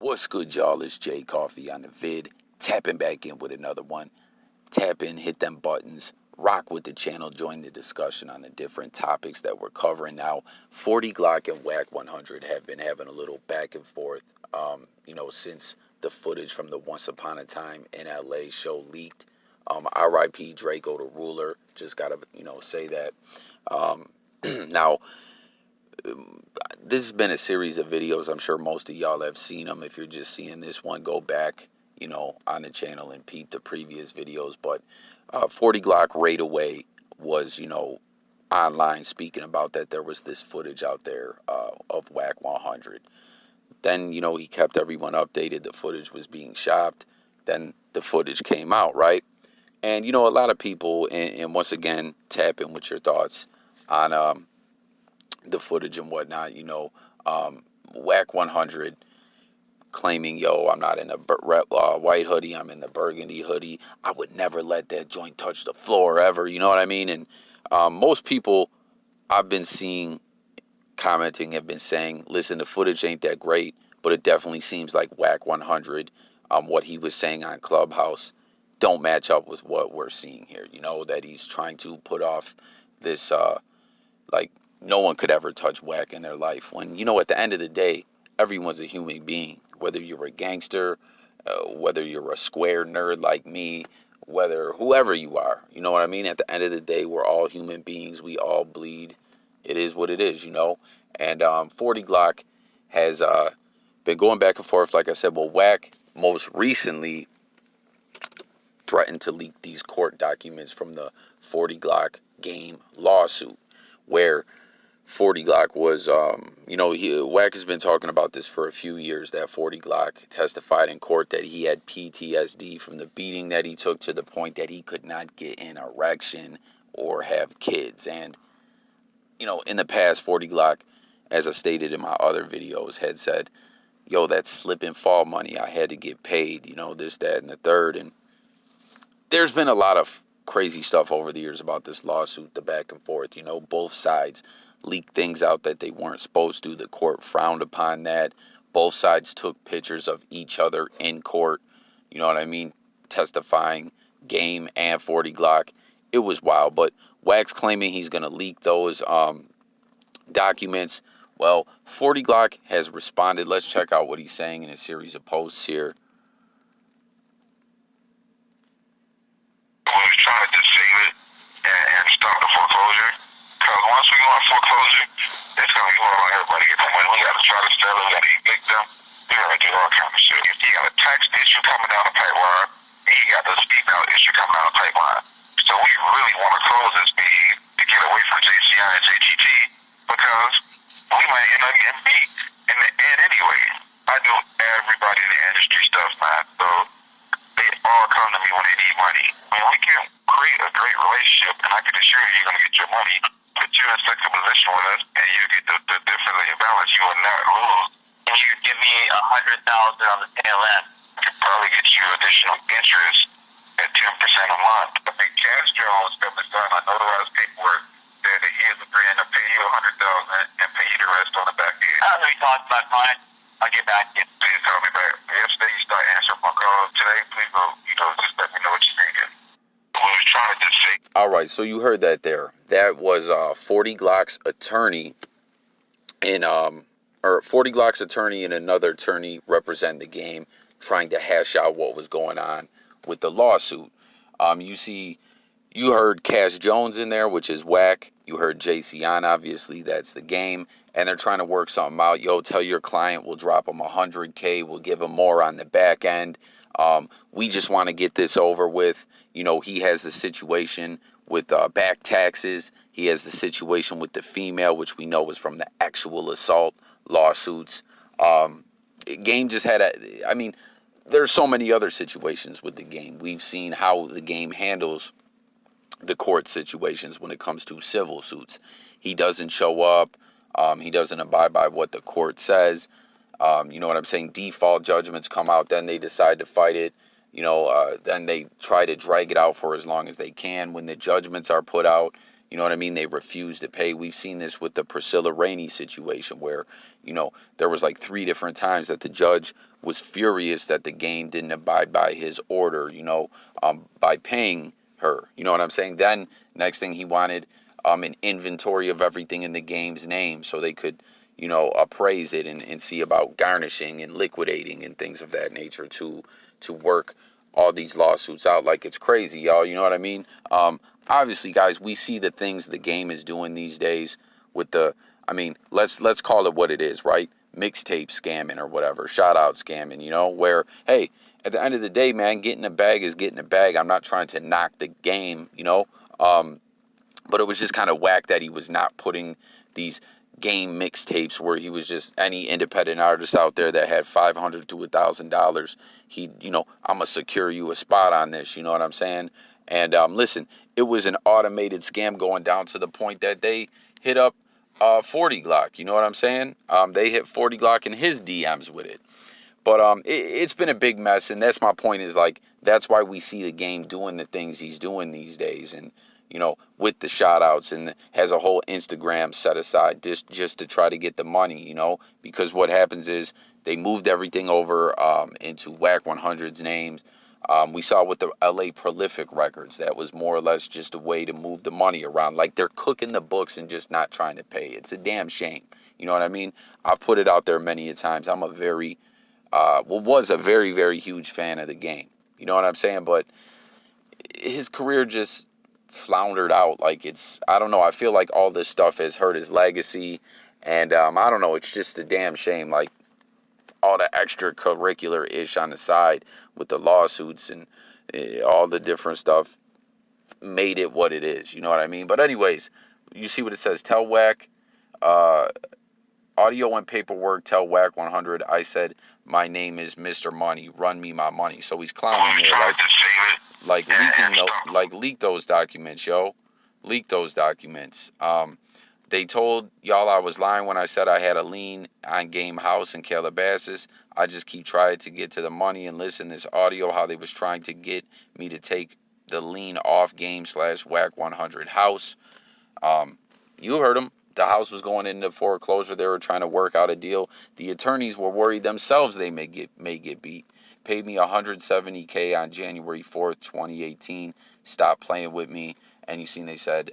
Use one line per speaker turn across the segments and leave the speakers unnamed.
What's good, y'all? It's Jay Coffee on the vid, tapping back in with another one. Tap in, hit them buttons, rock with the channel, join the discussion on the different topics that we're covering now. 40 Glock and WACK100 have been having a little back and forth, since the footage from the Once Upon a Time in LA show leaked. RIP Drakeo the Ruler, just gotta, say that. Now, this has been a series of videos. I'm sure most of y'all have seen them. If you're just seeing this one, go back, on the channel and peep the previous videos. But 40 Glock right away was, online speaking about that there was this footage out there of WACK100. Then, he kept everyone updated. The footage was being shopped. Then the footage came out, right? And, a lot of people, and once again, tap in with your thoughts on the footage and whatnot, WACK100 claiming, I'm not in the white hoodie, I'm in the burgundy hoodie. I would never let that joint touch the floor ever, you know what I mean? And most people I've been seeing commenting have been saying, listen, the footage ain't that great, but it definitely seems like WACK100, what he was saying on Clubhouse, don't match up with what we're seeing here, that he's trying to put off this, no one could ever touch Wack in their life. When, at the end of the day, everyone's a human being. Whether you're a gangster, whether you're a square nerd like me, whoever you are, you know what I mean? At the end of the day, we're all human beings. We all bleed. It is what it is, And 40 Glock has been going back and forth, like I said. Well, Wack most recently threatened to leak these court documents from the 40 Glock game lawsuit, where 40 Glock was, Wack has been talking about this for a few years, that 40 Glock testified in court that he had PTSD from the beating that he took to the point that he could not get an erection or have kids. And, in the past, 40 Glock, as I stated in my other videos, had said, that's slip and fall money. I had to get paid, this, that, and the third. And there's been a lot of crazy stuff over the years about this lawsuit, the back and forth, both sides leaked things out that they weren't supposed to. The court frowned upon that. Both sides took pictures of each other in court, you know what I mean, testifying, game and 40 Glock. It was wild, but Wack's claiming he's going to leak those documents. Well, 40 Glock has responded. Let's check out what he's saying in a series of posts here.
We was trying to save it and stop the foreclosure. Because once we go on foreclosure, it's going to be hard on everybody to get the money. We got to try to sell it. We got to evict them. We got to do all kinds of shit. If you got a tax issue coming down the pipeline, and you got this female issue coming down the pipeline. So we really want to close this bid to get away from JCI and JTT, because we might end up getting beat in the end anyway. I do everybody in the industry stuff, man. So they all come to me when they need money. I mean, we can create a great relationship, and I can assure you you're going to get your money, put you in such a position with us, and you get the difference in your balance. You will not lose. If you give me $100,000 on the tail end, I could probably get you additional interest at 10% a month. I think Cash Jones got the sign on notarized paperwork that he is agreeing to pay you $100,000 and pay you the rest on the back end. I know you talked about client. I'll get back to you. Please call me back. Yesterday you start answering my calls. Today, please go, just let me know what you're thinking. What we trying to say.
All right, so you heard that there. That was 40 Glock's attorney and 40 Glock's attorney and another attorney represent the game, trying to hash out what was going on with the lawsuit. You heard Cash Jones in there, which is Wack. You heard JC on, obviously, that's the game. And they're trying to work something out. Tell your client we'll drop him $100K. We'll give him more on the back end. We just want to get this over with. He has the situation with back taxes. He has the situation with the female, which we know was from the actual assault lawsuits. Game just had there's so many other situations with the game. We've seen how the game handles the court situations when it comes to civil suits. He doesn't show up. He doesn't abide by what the court says. You know what I'm saying? Default judgments come out, then they decide to fight it. Then they try to drag it out for as long as they can. When the judgments are put out, you know what I mean, they refuse to pay. We've seen this with the Priscilla Rainey situation where, there was like 3 different times that the judge was furious that the game didn't abide by his order, by paying her. You know what I'm saying? Then next thing he wanted an inventory of everything in the game's name so they could, appraise it and see about garnishing and liquidating and things of that nature to work all these lawsuits out like it's crazy, y'all. You know what I mean? Obviously, guys, we see the things the game is doing these days with let's call it what it is, right? Mixtape scamming or whatever, shout out scamming, where, hey, at the end of the day, man, getting a bag is getting a bag. I'm not trying to knock the game, but it was just kind of whack that he was not putting these game mixtapes where he was just any independent artist out there that had $500 to $1,000. I'm gonna secure you a spot on this. You know what I'm saying? And listen, it was an automated scam going down to the point that they hit up 40GLOCC. You know what I'm saying? They hit 40GLOCC in his DMs with it. But it's been a big mess, and that's my point. Is like that's why we see the game doing the things he's doing these days, and with the shout outs, and has a whole Instagram set aside just to try to get the money, because what happens is they moved everything over into WACK100's names. We saw with the LA Prolific records, that was more or less just a way to move the money around. Like they're cooking the books and just not trying to pay. It's a damn shame. You know what I mean? I've put it out there many a times. I'm was a very, very huge fan of the game. You know what I'm saying? But his career just floundered out. I don't know. I feel like all this stuff has hurt his legacy. And I don't know. It's just a damn shame. Like all the extracurricular ish on the side with the lawsuits and all the different stuff made it what it is. You know what I mean? But anyways, you see what it says. Tell Wack, audio and paperwork, tell WACK100 I said my name is Mr. Money, run me my money. So he's clowning here like leak those documents, yo. Leak those documents. They told y'all I was lying when I said I had a lien on Game House in Calabasas. I just keep trying to get to the money and listen this audio how they was trying to get me to take the lien off Game/WACK100 house. You heard them. The house was going into foreclosure. They were trying to work out a deal. The attorneys were worried themselves they may get beat. Paid me $170K on January 4th, 2018. Stop playing with me. And you seen they said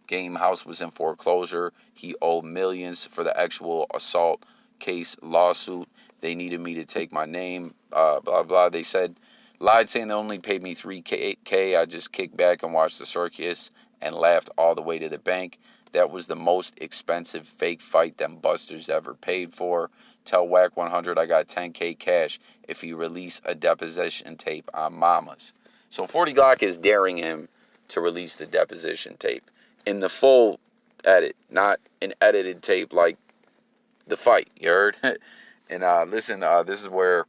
Game House was in foreclosure. He owed millions for the actual assault case lawsuit. They needed me to take my name. Blah, blah. They said, lied saying they only paid me $3K. I just kicked back and watched the circus and laughed all the way to the bank. That was the most expensive fake fight them busters ever paid for. Tell WACK100 I got $10K cash if he release a deposition tape on Mamas. So 40GLOCC is daring him to release the deposition tape in the full edit, not an edited tape like the fight. You heard? And listen, this is where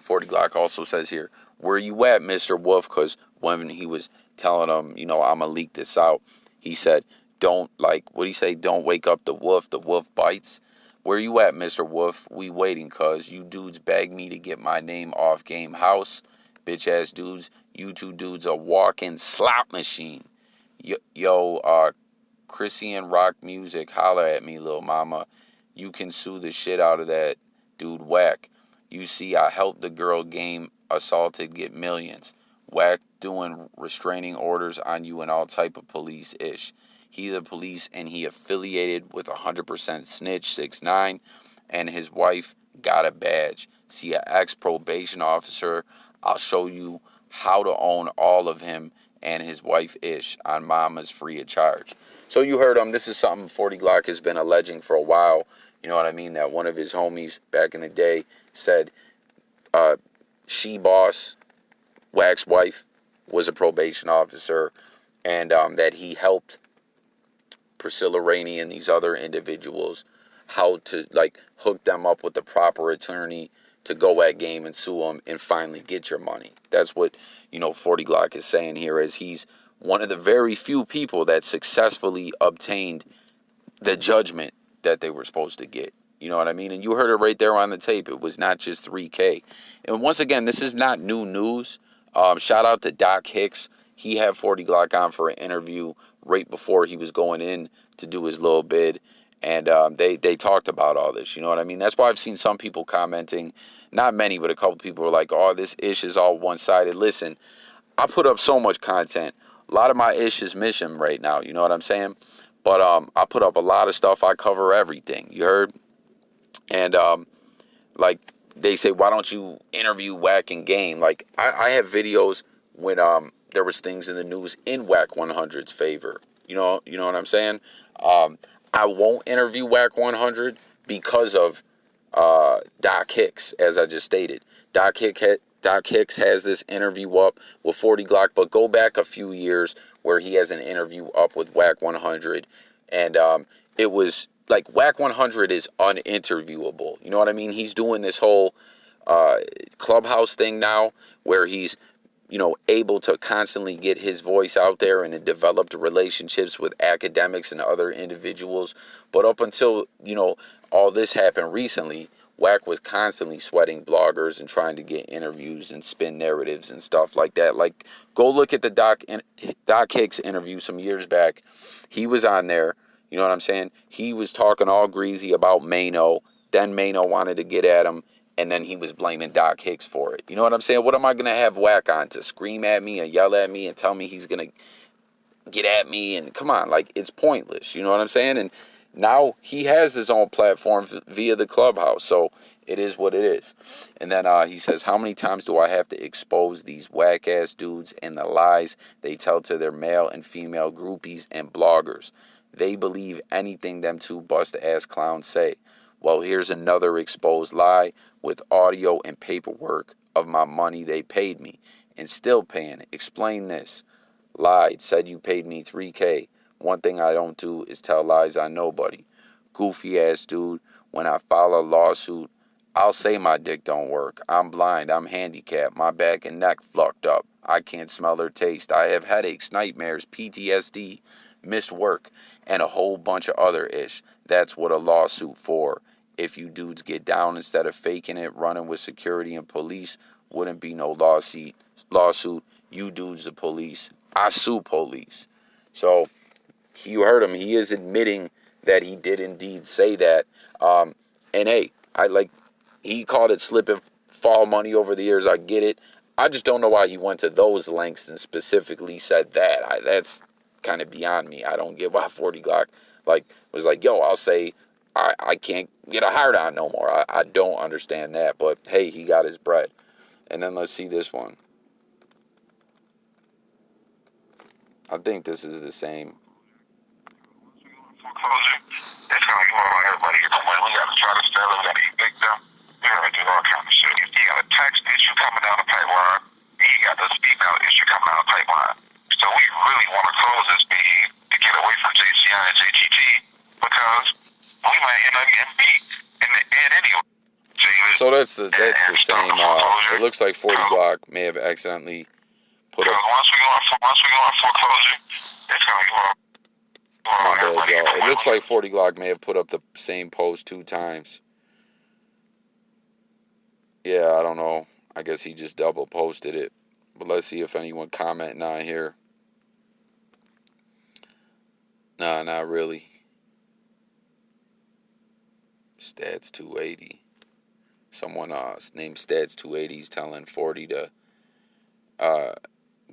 40GLOCC also says here, where you at, Mr. Wolf? Because when he was telling him, I'm going to leak this out, he said, don't, what'd he say? Don't wake up the wolf bites. Where you at, Mr. Wolf? We waiting, cuz you dudes begged me to get my name off Game House. Bitch ass dudes, you two dudes are walking slot machine. Yo, Christian rock music, holla at me, little mama. You can sue the shit out of that dude Wack. You see, I helped the girl game assaulted get millions. Wack doing restraining orders on you and all type of police-ish. He the police and he affiliated with 100% snitch 6'9", and his wife got a badge. See an ex-probation officer. I'll show you how to own all of him and his wife-ish on Mama's free of charge. So you heard him. This is something 40GLOCC has been alleging for a while. You know what I mean? That one of his homies back in the day said she boss, Wack's wife, was a probation officer, and that he helped Priscilla Rainey and these other individuals how to hook them up with the proper attorney to go at game and sue them and finally get your money. That's what 40GLOCC is saying here, is he's one of the very few people that successfully obtained the judgment that they were supposed to get. You know what I mean? And you heard it right there on the tape. It was not just $3K. And once again, this is not new news. Shout out to Doc Hicks. He had 40GLOCC on for an interview right before he was going in to do his little bid. And they talked about all this. You know what I mean? That's why I've seen some people commenting, not many, but a couple people were like, oh, this ish is all one-sided. Listen, I put up so much content. A lot of my ish is mission right now. You know what I'm saying? But I put up a lot of stuff. I cover everything. You heard? And like they say, why don't you interview Wack and Game? Like I have videos when there was things in the news in WACK100's favor. You know what I'm saying? I won't interview WACK100 because of Doc Hicks, as I just stated. Doc Hicks has this interview up with 40 GLOCC, but go back a few years where he has an interview up with WACK100, and it was like WACK100 is uninterviewable. You know what I mean? He's doing this whole clubhouse thing now where he's able to constantly get his voice out there and developed relationships with academics and other individuals. But up until, all this happened recently, Wack was constantly sweating bloggers and trying to get interviews and spin narratives and stuff like that. Like, go look at the Doc Hicks interview some years back. He was on there. You know what I'm saying? He was talking all greasy about Mano. Then Mano wanted to get at him. And then he was blaming Doc Hicks for it. You know what I'm saying? What am I going to have Wack on? To scream at me and yell at me and tell me he's going to get at me? And come on, like, it's pointless. You know what I'm saying? And now he has his own platform via the clubhouse. So it is what it is. And then he says, how many times do I have to expose these whack-ass dudes and the lies they tell to their male and female groupies and bloggers? They believe anything them two bust-ass clowns say. Well, here's another exposed lie with audio and paperwork of my money they paid me and still paying it. Explain this. Lied. Said you paid me $3K. One thing I don't do is tell lies on nobody. Goofy ass dude. When I file a lawsuit, I'll say my dick don't work. I'm blind. I'm handicapped. My back and neck fucked up. I can't smell or taste. I have headaches, nightmares, PTSD, missed work, and a whole bunch of other ish. That's what a lawsuit for. If you dudes get down instead of faking it, running with security and police, wouldn't be no lawsuit. You dudes the police. I sue police. So you heard him. He is admitting that he did indeed say that. And hey, he called it slip and fall money over the years. I get it. I just don't know why he went to those lengths and specifically said that. That's kind of beyond me. I don't get why 40 GLOCC was like, yo, I'll say I can't get a hard on no more. I don't understand that. But hey, he got his bread. And then let's see this one. I think this is the same.
Foreclosure, it's gonna give all everybody get the money. We gotta try to sell them, we gotta evict them, we gotta do all kind of shit. If you got a tax issue coming down the pipeline, and you got this female issue coming down the pipeline. So we really want to close this bid to get away from JCI and JTT because we might end up getting beat in the end anyway.
So that's the same. It looks like 40 GLOCC may have accidentally put up.
Once we go on foreclosure, it's gonna give all.
My bad, y'all. It looks like 40 GLOCC may have put up the same post 2 times. Yeah, I don't know. I guess he just double posted it. But let's see if anyone commenting on here. Nah, not really. Stats 280. Someone named Stats 280 is telling 40 to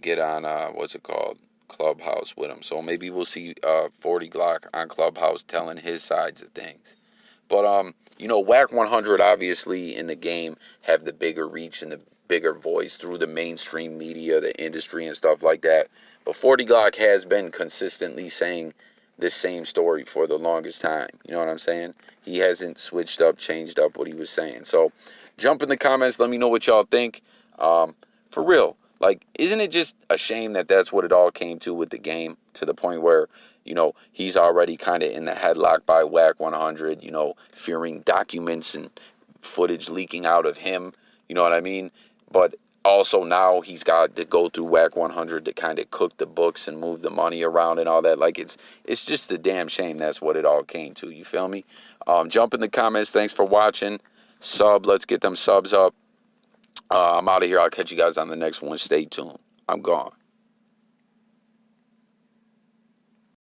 get on what's it called? Clubhouse with him. So maybe we'll see 40 GLOCC on Clubhouse telling his sides of things. But WACK100 obviously in the game have the bigger reach and the bigger voice through the mainstream media, the industry and stuff like that. But 40 GLOCC has been consistently saying this same story for the longest time. You know what I'm saying? He hasn't switched up, changed up what he was saying. So jump in the comments. Let me know what y'all think. For real. Like, isn't it just a shame that that's what it all came to with the game, to the point where, he's already kind of in the headlock by WACK100, fearing documents and footage leaking out of him, you know what I mean? But also now he's got to go through WACK100 to kind of cook the books and move the money around and all that. Like, it's just a damn shame that's what it all came to, you feel me? Jump in the comments. Thanks for watching. Let's get them subs up. I'm out of here. I'll catch you guys on the next one. Stay tuned. I'm gone.